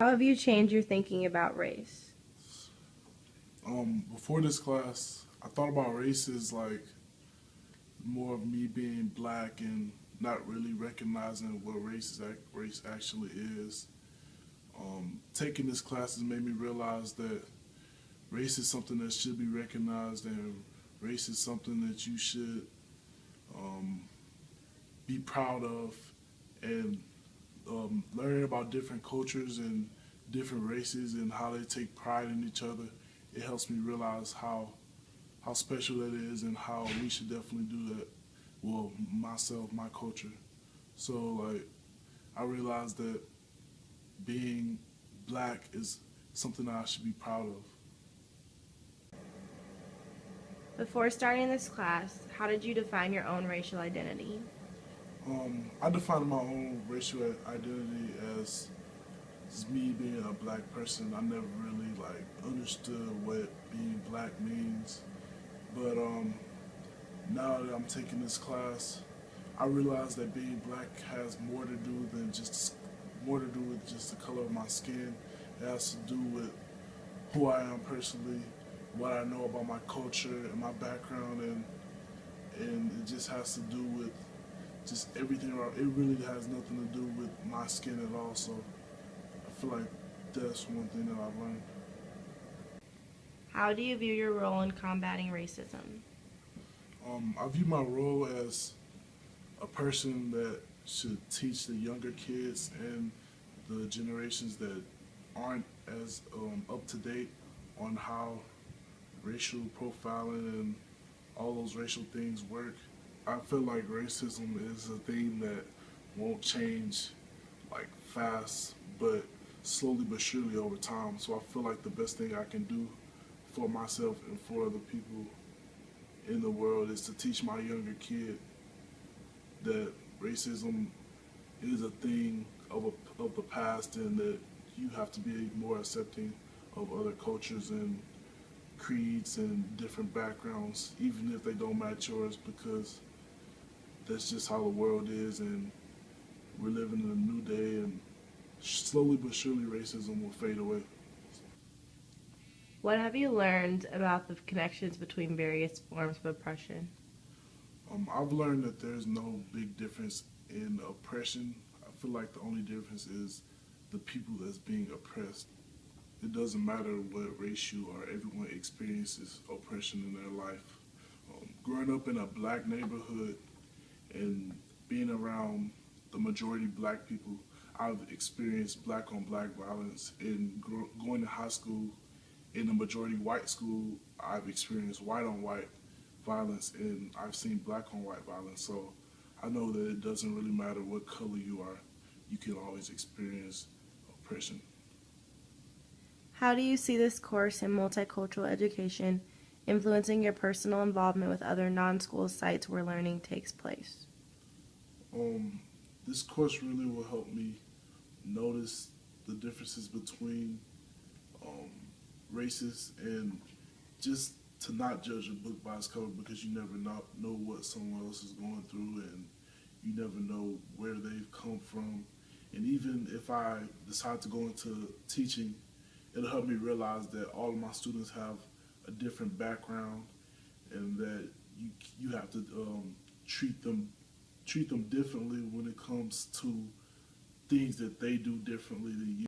How have you changed your thinking about race? Before this class, I thought about race as like more of me being black and not really recognizing what race actually is. Taking this class has made me realize that race is something that should be recognized, and race is something that you should um, be proud of. And learning about different cultures and different races and how they take pride in each other, it helps me realize how special that is and how we should definitely do that. Well, myself, my culture. So like, I realized that being black is something that I should be proud of. Before starting this class, how did you define your own racial identity? I define my own racial identity as me being a black person. I never really like understood what being black means, but now that I'm taking this class, I realize that being black has more to do with just the color of my skin. It has to do with who I am personally, what I know about my culture and my background, and it just has to do with just everything around. It really has nothing to do with my skin at all. So I feel like that's one thing that I've learned. How do you view your role in combating racism? I view my role as a person that should teach the younger kids and the generations that aren't as up to date on how racial profiling and all those racial things work. I feel like racism is a thing that won't change like fast, but slowly but surely over time. So I feel like the best thing I can do for myself and for other people in the world is to teach my younger kid that racism is a thing of the past, and that you have to be more accepting of other cultures and creeds and different backgrounds, even if they don't match yours, because that's just how the world is, and we're living in a new day, and slowly but surely racism will fade away. What have you learned about the connections between various forms of oppression? I've learned that there's no big difference in oppression. I feel like the only difference is the people that's being oppressed. It doesn't matter what race you are, everyone experiences oppression in their life. Growing up in a black neighborhood and being around the majority black people, I've experienced black on black violence. And going to high school in a majority white school, I've experienced white on white violence, and I've seen black on white violence. So I know that it doesn't really matter what color you are, you can always experience oppression. How do you see this course in multicultural education influencing your personal involvement with other non-school sites where learning takes place? Um, this course really will help me notice the differences between um, races, and just to not judge a book by its cover, because you never know what someone else is going through, and you never know where they've come from. And even if I decide to go into teaching, it'll help me realize that all of my students have a different background, and that you have to treat them differently when it comes to things that they do differently than you.